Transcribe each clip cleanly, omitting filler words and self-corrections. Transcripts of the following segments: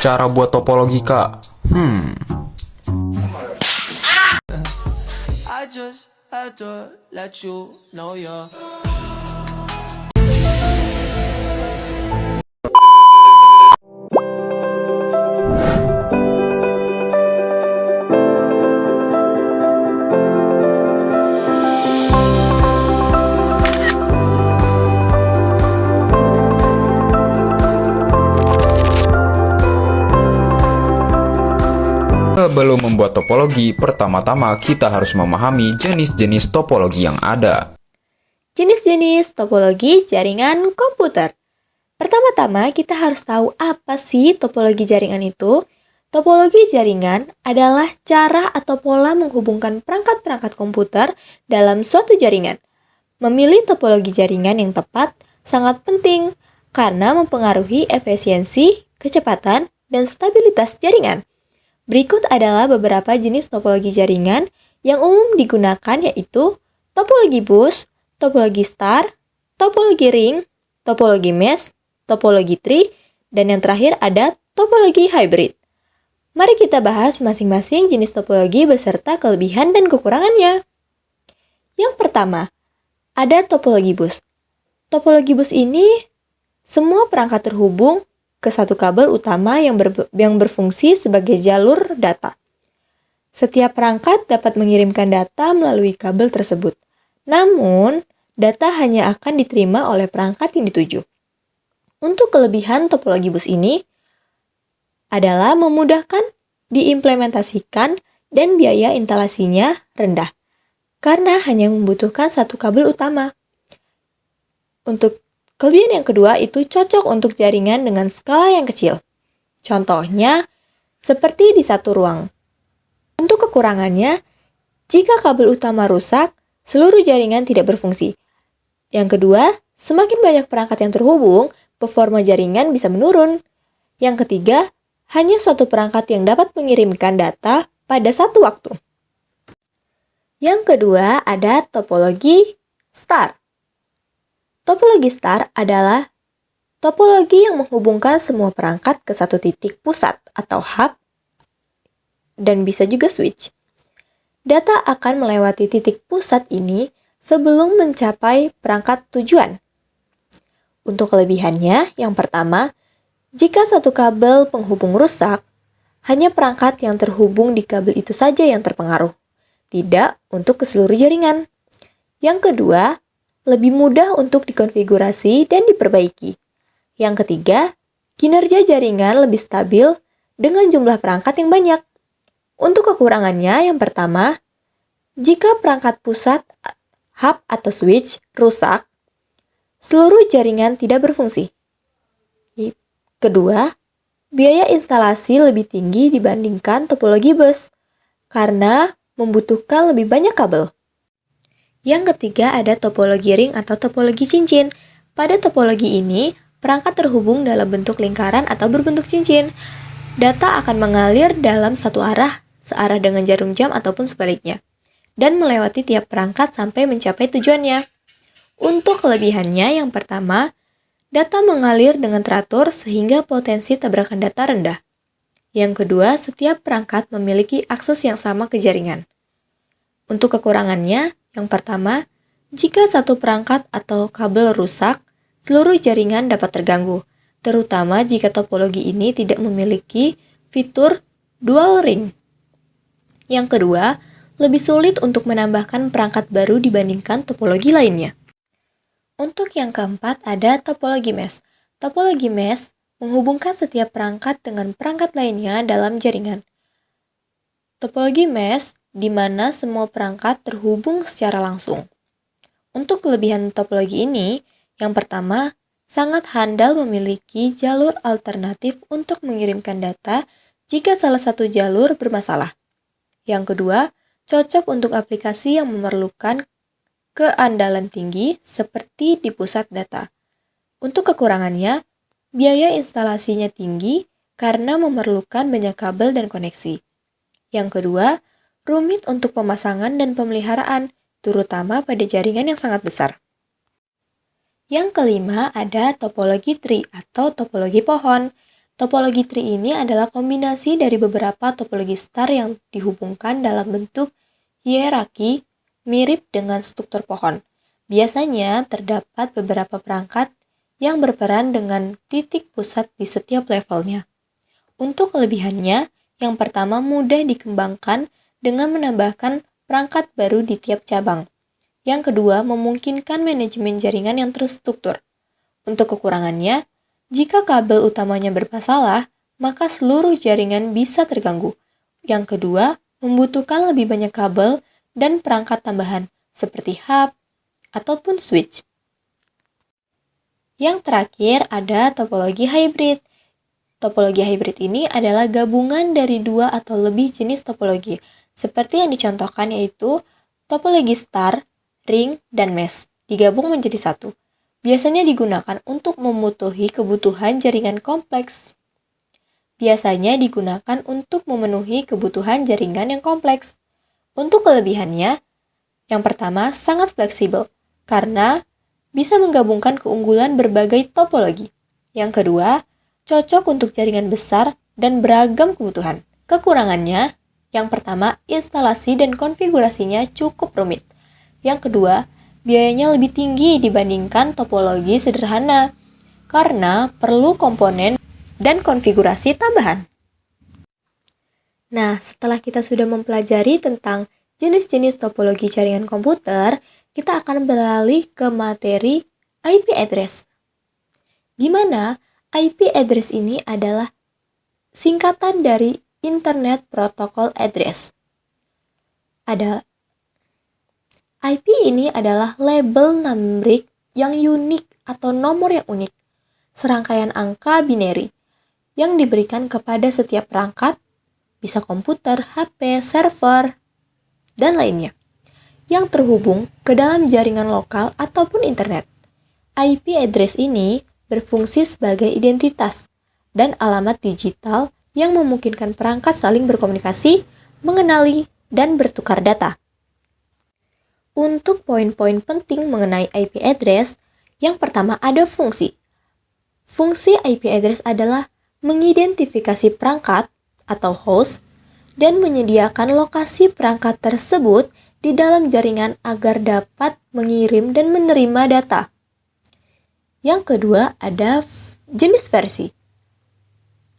Cara buat topologi, Kak. I just had to let you know you're Sebelum membuat topologi, pertama-tama kita harus memahami jenis-jenis topologi yang ada. Jenis-jenis topologi jaringan komputer. Pertama-tama kita harus tahu apa sih topologi jaringan itu. Topologi jaringan adalah cara atau pola menghubungkan perangkat-perangkat komputer dalam suatu jaringan. Memilih topologi jaringan yang tepat sangat penting karena mempengaruhi efisiensi, kecepatan, dan stabilitas jaringan. Berikut adalah beberapa jenis topologi jaringan yang umum digunakan yaitu topologi bus, topologi star, topologi ring, topologi mesh, topologi tree, dan yang terakhir ada topologi hybrid. Mari kita bahas masing-masing jenis topologi beserta kelebihan dan kekurangannya. Yang pertama, ada topologi bus. Topologi bus ini semua perangkat terhubung ke satu kabel utama yang berfungsi sebagai jalur data. Setiap perangkat dapat mengirimkan data melalui kabel tersebut. Namun, data hanya akan diterima oleh perangkat yang dituju. Untuk kelebihan topologi bus ini adalah memudahkan diimplementasikan dan biaya instalasinya rendah, karena hanya membutuhkan satu kabel utama. Untuk kelebihan yang kedua itu cocok untuk jaringan dengan skala yang kecil. Contohnya, seperti di satu ruang. Untuk kekurangannya, jika kabel utama rusak, seluruh jaringan tidak berfungsi. Yang kedua, semakin banyak perangkat yang terhubung, performa jaringan bisa menurun. Yang ketiga, hanya satu perangkat yang dapat mengirimkan data pada satu waktu. Yang kedua, ada topologi star. Topologi star adalah topologi yang menghubungkan semua perangkat ke satu titik pusat atau hub dan bisa juga switch. Data akan melewati titik pusat ini sebelum mencapai perangkat tujuan. Untuk kelebihannya, yang pertama, jika satu kabel penghubung rusak, hanya perangkat yang terhubung di kabel itu saja yang terpengaruh, tidak untuk ke seluruh jaringan. Yang kedua, lebih mudah untuk dikonfigurasi dan diperbaiki. Yang ketiga, kinerja jaringan lebih stabil dengan jumlah perangkat yang banyak. Untuk kekurangannya, yang pertama, jika perangkat pusat, hub atau switch rusak, seluruh jaringan tidak berfungsi. Kedua, biaya instalasi lebih tinggi dibandingkan topologi bus karena membutuhkan lebih banyak kabel. Yang ketiga ada topologi ring atau topologi cincin. Pada topologi ini, perangkat terhubung dalam bentuk lingkaran atau berbentuk cincin. Data akan mengalir dalam satu arah, searah dengan jarum jam ataupun sebaliknya, dan melewati tiap perangkat sampai mencapai tujuannya. Untuk kelebihannya, yang pertama, data mengalir dengan teratur sehingga potensi tabrakan data rendah. Yang kedua, setiap perangkat memiliki akses yang sama ke jaringan. Untuk kekurangannya, yang pertama, jika satu perangkat atau kabel rusak, seluruh jaringan dapat terganggu, terutama jika topologi ini tidak memiliki fitur dual ring. Yang kedua, lebih sulit untuk menambahkan perangkat baru dibandingkan topologi lainnya. Untuk yang keempat ada topologi mesh. Topologi mesh menghubungkan setiap perangkat dengan perangkat lainnya dalam jaringan. Topologi mesh di mana semua perangkat terhubung secara langsung. Untuk kelebihan topologi ini, yang pertama, sangat handal memiliki jalur alternatif untuk mengirimkan data jika salah satu jalur bermasalah. Yang kedua, cocok untuk aplikasi yang memerlukan keandalan tinggi seperti di pusat data. Untuk kekurangannya, biaya instalasinya tinggi karena memerlukan banyak kabel dan koneksi. Yang kedua, rumit untuk pemasangan dan pemeliharaan, terutama pada jaringan yang sangat besar. Yang kelima ada topologi tree atau topologi pohon. Topologi tree ini adalah kombinasi dari beberapa topologi star yang dihubungkan dalam bentuk hierarki mirip dengan struktur pohon. Biasanya terdapat beberapa perangkat yang berperan dengan titik pusat di setiap levelnya. Untuk kelebihannya, yang pertama mudah dikembangkan dengan menambahkan perangkat baru di tiap cabang. Yang kedua, memungkinkan manajemen jaringan yang terstruktur. Untuk kekurangannya, jika kabel utamanya bermasalah, maka seluruh jaringan bisa terganggu. Yang kedua, membutuhkan lebih banyak kabel dan perangkat tambahan, seperti hub ataupun switch. Yang terakhir ada topologi hybrid. Topologi hybrid ini adalah gabungan dari dua atau lebih jenis topologi, seperti yang dicontohkan yaitu topologi star, ring, dan mesh, digabung menjadi satu. Biasanya digunakan untuk memenuhi kebutuhan jaringan kompleks. Biasanya digunakan untuk memenuhi kebutuhan jaringan yang kompleks. Untuk kelebihannya, yang pertama sangat fleksibel, karena bisa menggabungkan keunggulan berbagai topologi. Yang kedua, cocok untuk jaringan besar dan beragam kebutuhan. Kekurangannya, yang pertama, instalasi dan konfigurasinya cukup rumit. Yang kedua, biayanya lebih tinggi dibandingkan topologi sederhana, karena perlu komponen dan konfigurasi tambahan. Nah, setelah kita sudah mempelajari tentang jenis-jenis topologi jaringan komputer, kita akan beralih ke materi IP address. Di mana IP address ini adalah singkatan dari Internet Protocol Address. IP ini adalah label numerik yang unik atau nomor yang unik, serangkaian angka binary yang diberikan kepada setiap perangkat, bisa komputer, HP, server, dan lainnya, yang terhubung ke dalam jaringan lokal ataupun internet. IP address ini berfungsi sebagai identitas dan alamat digital yang memungkinkan perangkat saling berkomunikasi, mengenali, dan bertukar data. Untuk poin-poin penting mengenai IP address, yang pertama ada fungsi. Fungsi IP address adalah mengidentifikasi perangkat atau host dan menyediakan lokasi perangkat tersebut di dalam jaringan agar dapat mengirim dan menerima data. Yang kedua ada jenis versi.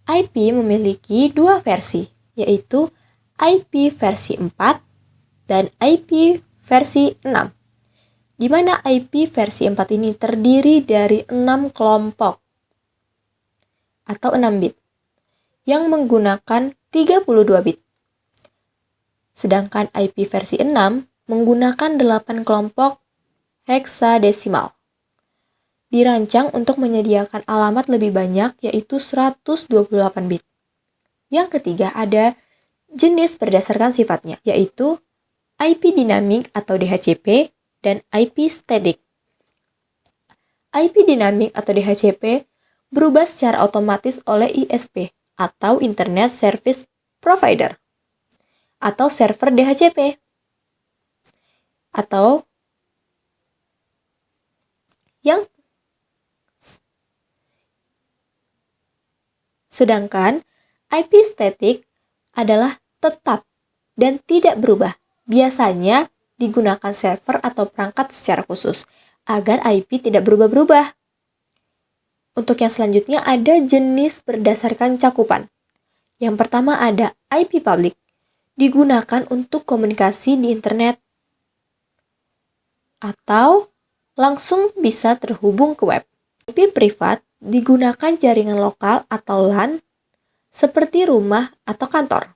IP memiliki dua versi, yaitu IP versi 4 dan IP versi 6. Di mana IP versi 4 ini terdiri dari 6 kelompok atau 6 bit yang menggunakan 32 bit. Sedangkan IP versi 6 menggunakan 8 kelompok heksadesimal. Dirancang untuk menyediakan alamat lebih banyak, yaitu 128 bit. Yang ketiga ada jenis berdasarkan sifatnya, yaitu IP dinamik atau DHCP dan IP static. IP dinamik atau DHCP berubah secara otomatis oleh ISP atau Internet Service Provider atau server DHCP. Atau yang sedangkan IP static adalah tetap dan tidak berubah. Biasanya digunakan server atau perangkat secara khusus agar IP tidak berubah-berubah. Untuk yang selanjutnya ada jenis berdasarkan cakupan. Yang pertama ada IP public, digunakan untuk komunikasi di internet atau langsung bisa terhubung ke web. IP privat digunakan jaringan lokal atau LAN seperti rumah atau kantor.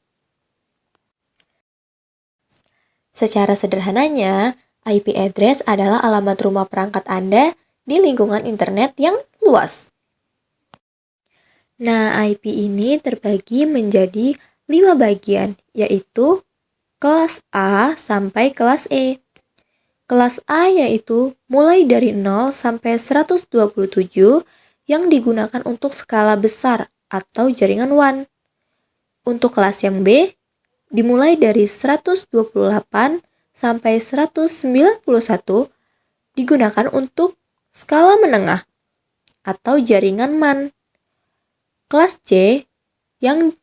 Secara sederhananya, IP address adalah alamat rumah perangkat Anda di lingkungan internet yang luas. Nah, IP ini terbagi menjadi 5 bagian, yaitu kelas A sampai kelas E. Kelas A yaitu mulai dari 0 sampai 127 yang digunakan untuk skala besar atau jaringan WAN. Untuk kelas yang B, dimulai dari 128 sampai 191 digunakan untuk skala menengah atau jaringan MAN. kelas C yang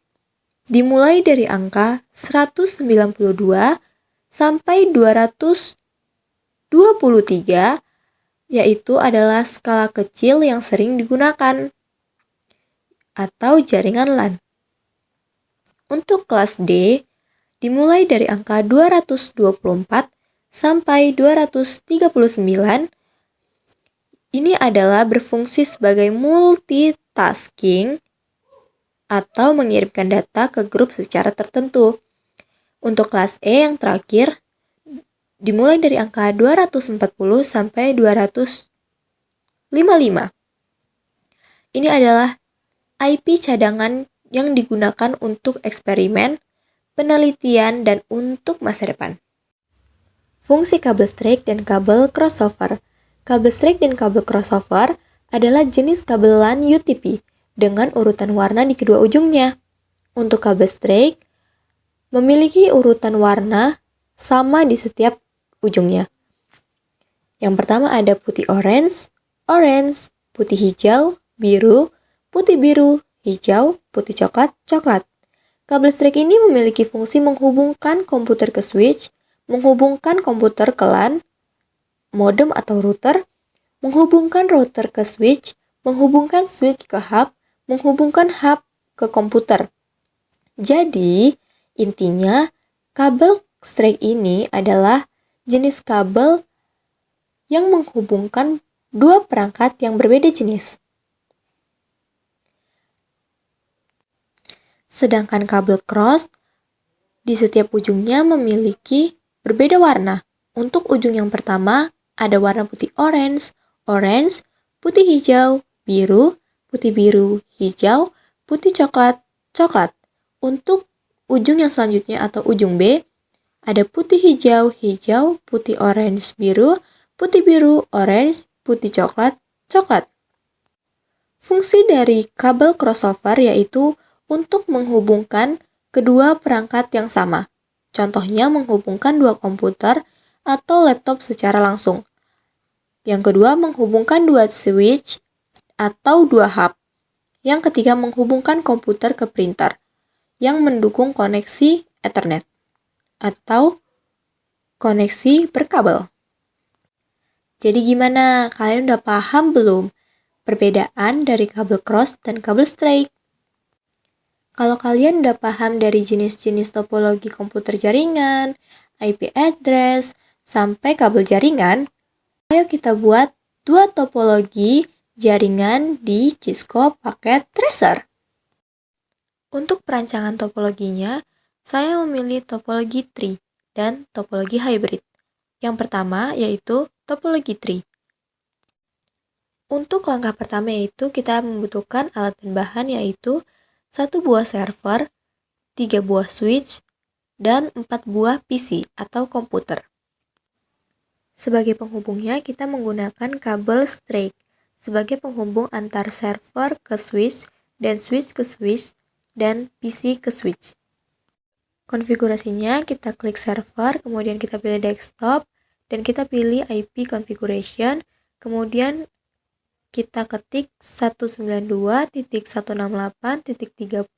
dimulai dari angka 192 sampai 223, yaitu adalah skala kecil yang sering digunakan atau jaringan LAN. Untuk kelas D dimulai dari angka 224 sampai 239. Ini adalah berfungsi sebagai multitasking atau mengirimkan data ke grup secara tertentu. Untuk kelas E yang terakhir dimulai dari angka 240 sampai 255. Ini adalah IP cadangan yang digunakan untuk eksperimen, penelitian, dan untuk masa depan. Fungsi kabel straight dan kabel crossover. Kabel straight dan kabel crossover adalah jenis kabel LAN UTP dengan urutan warna di kedua ujungnya. Untuk kabel straight memiliki urutan warna sama di setiap ujungnya. Yang pertama ada putih orange, putih hijau, biru, putih biru, hijau, putih coklat, coklat. Kabel straight ini memiliki fungsi menghubungkan komputer ke switch, menghubungkan komputer ke LAN, modem atau router, menghubungkan router ke switch, menghubungkan switch ke hub, menghubungkan hub ke komputer. Jadi, intinya kabel straight ini adalah jenis kabel yang menghubungkan dua perangkat yang berbeda jenis. Sedangkan kabel cross di setiap ujungnya memiliki berbeda warna. Untuk ujung yang pertama ada warna putih orange, putih hijau, biru, putih biru, hijau, putih coklat, coklat. Untuk ujung yang selanjutnya atau ujung B ada putih hijau, hijau, putih orange, biru, orange, putih coklat, coklat. Fungsi dari kabel crossover yaitu untuk menghubungkan kedua perangkat yang sama. Contohnya menghubungkan dua komputer atau laptop secara langsung. Yang kedua menghubungkan dua switch atau dua hub. Yang ketiga menghubungkan komputer ke printer yang mendukung koneksi Ethernet atau koneksi berkabel. Jadi gimana? Kalian udah paham belum perbedaan dari kabel cross dan kabel straight? Kalau kalian udah paham dari jenis-jenis topologi komputer jaringan, IP address, sampai kabel jaringan, ayo kita buat dua topologi jaringan di Cisco paket tracer. Untuk perancangan topologinya, saya memilih topologi tree dan topologi hybrid. Yang pertama yaitu topologi tree. Untuk langkah pertama yaitu kita membutuhkan alat dan bahan yaitu 1 buah server, 3 buah switch, dan 4 buah PC atau komputer. Sebagai penghubungnya kita menggunakan kabel straight sebagai penghubung antar server ke switch dan switch ke switch dan PC ke switch. Konfigurasinya kita klik server, kemudian kita pilih desktop, dan kita pilih IP configuration, kemudian kita ketik 192.168.30.1.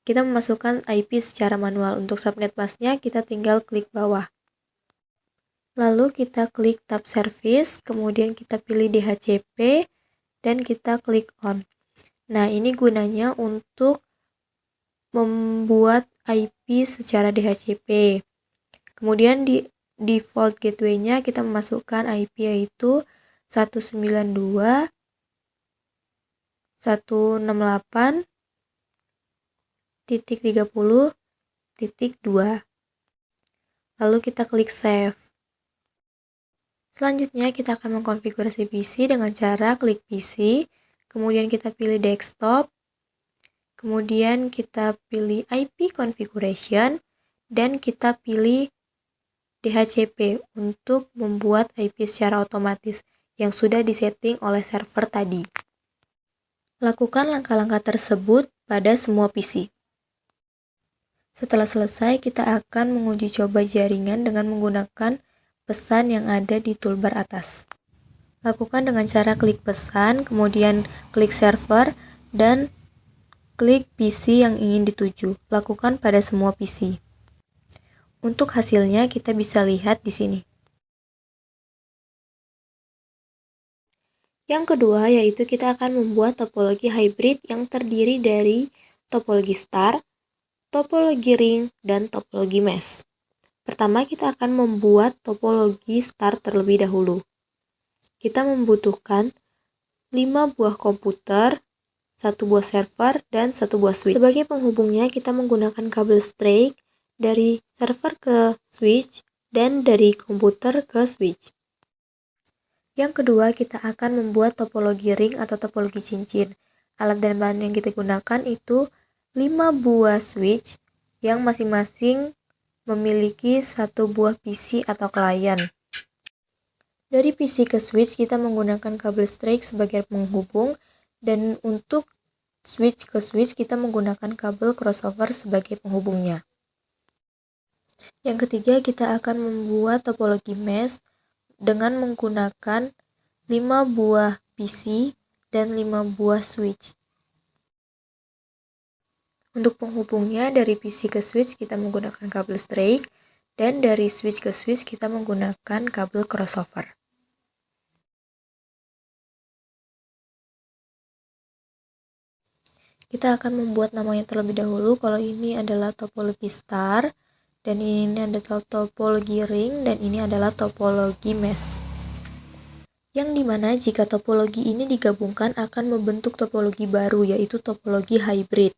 Kita memasukkan IP secara manual. Untuk subnet masknya kita tinggal klik bawah. Lalu kita klik tab service, kemudian kita pilih DHCP, dan kita klik on. Nah, ini gunanya untuk membuat IP secara DHCP. Kemudian di default gateway-nya kita memasukkan IP yaitu 192.168.30.2. Lalu kita klik save. Selanjutnya kita akan mengkonfigurasi PC dengan cara klik PC, kemudian kita pilih desktop, kemudian kita pilih IP configuration, dan kita pilih DHCP untuk membuat IP secara otomatis yang sudah disetting oleh server tadi. Lakukan langkah-langkah tersebut pada semua PC. Setelah selesai, kita akan menguji coba jaringan dengan menggunakan pesan yang ada di toolbar atas. Lakukan dengan cara klik pesan, kemudian klik server, dan klik PC yang ingin dituju. Lakukan pada semua PC. Untuk hasilnya kita bisa lihat di sini. Yang kedua yaitu kita akan membuat topologi hybrid yang terdiri dari topologi star, topologi ring, dan topologi mesh. Pertama kita akan membuat topologi star terlebih dahulu. Kita membutuhkan 5 buah komputer, 1 buah server, dan 1 buah switch. Sebagai penghubungnya kita menggunakan kabel straight dari server ke switch dan dari komputer ke switch. Yang kedua, kita akan membuat topologi ring atau topologi cincin. Alat dan bahan yang kita gunakan itu 5 buah switch yang masing-masing memiliki 1 buah PC atau klien. Dari PC ke switch kita menggunakan kabel straight sebagai penghubung, dan untuk switch ke switch kita menggunakan kabel crossover sebagai penghubungnya. Yang ketiga, kita akan membuat topologi mesh dengan menggunakan 5 buah PC dan 5 buah switch. Untuk penghubungnya dari PC ke switch kita menggunakan kabel straight, dan dari switch ke switch kita menggunakan kabel crossover. Kita akan membuat namanya terlebih dahulu. Kalau ini adalah topologi star, dan ini adalah topologi ring, dan ini adalah topologi mesh. Yang dimana jika topologi ini digabungkan akan membentuk topologi baru, yaitu topologi hybrid.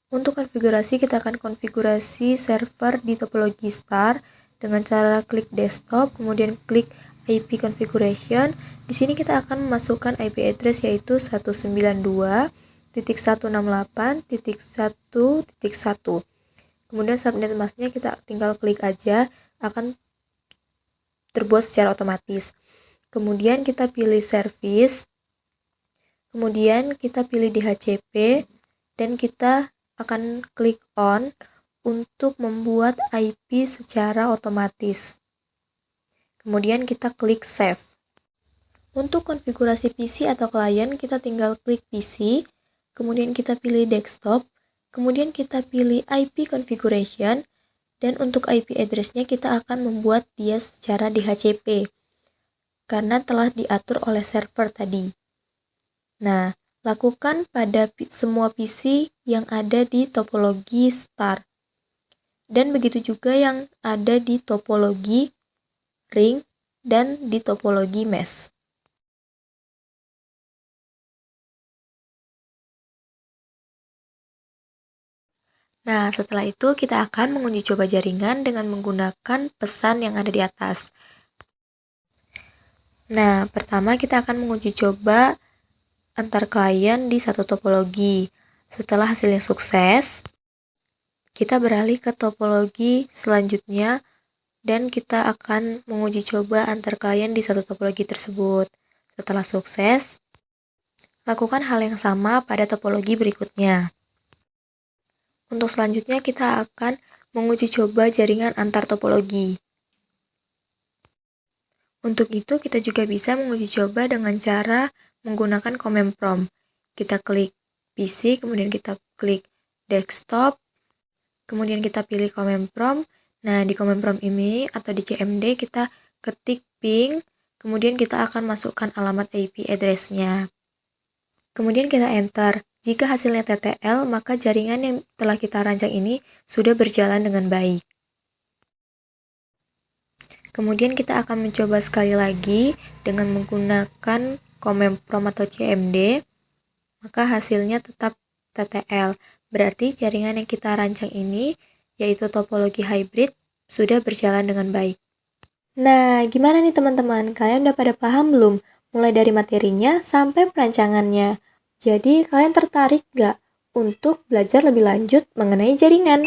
Untuk konfigurasi kita akan konfigurasi server di topologi star dengan cara klik desktop, kemudian klik IP configuration. Di sini kita akan memasukkan IP address yaitu 192.168.1.1. Kemudian subnet masknya kita tinggal klik aja, akan terbuat secara otomatis. Kemudian kita pilih service, kemudian kita pilih DHCP, dan kita akan klik on untuk membuat IP secara otomatis. Kemudian kita klik save. Untuk konfigurasi PC atau klien kita tinggal klik PC, kemudian kita pilih desktop, kemudian kita pilih IP configuration, dan untuk IP address-nya kita akan membuat dia secara DHCP karena telah diatur oleh server tadi. Nah, lakukan pada semua PC yang ada di topologi star, dan begitu juga yang ada di topologi ring dan di topologi mesh. Nah, setelah itu kita akan menguji coba jaringan dengan menggunakan pesan yang ada di atas. Nah, pertama kita akan menguji coba antar klien di satu topologi. Setelah hasilnya sukses, kita beralih ke topologi selanjutnya dan kita akan menguji coba antar klien di satu topologi tersebut. Setelah sukses, lakukan hal yang sama pada topologi berikutnya. Untuk selanjutnya kita akan menguji coba jaringan antar topologi. Untuk itu kita juga bisa menguji coba dengan cara menggunakan command prompt. Kita klik PC, kemudian kita klik desktop, kemudian kita pilih command prompt. Nah, di command prompt ini atau di CMD kita ketik ping, kemudian kita akan masukkan alamat IP address-nya. Kemudian kita enter. Jika hasilnya TTL, maka jaringan yang telah kita rancang ini sudah berjalan dengan baik. Kemudian kita akan mencoba sekali lagi dengan menggunakan command prompt atau CMD, maka hasilnya tetap TTL. Berarti jaringan yang kita rancang ini, yaitu topologi hybrid, sudah berjalan dengan baik. Nah, gimana nih teman-teman? Kalian udah pada paham belum? Mulai dari materinya sampai perancangannya. Jadi, kalian tertarik nggak untuk belajar lebih lanjut mengenai jaringan?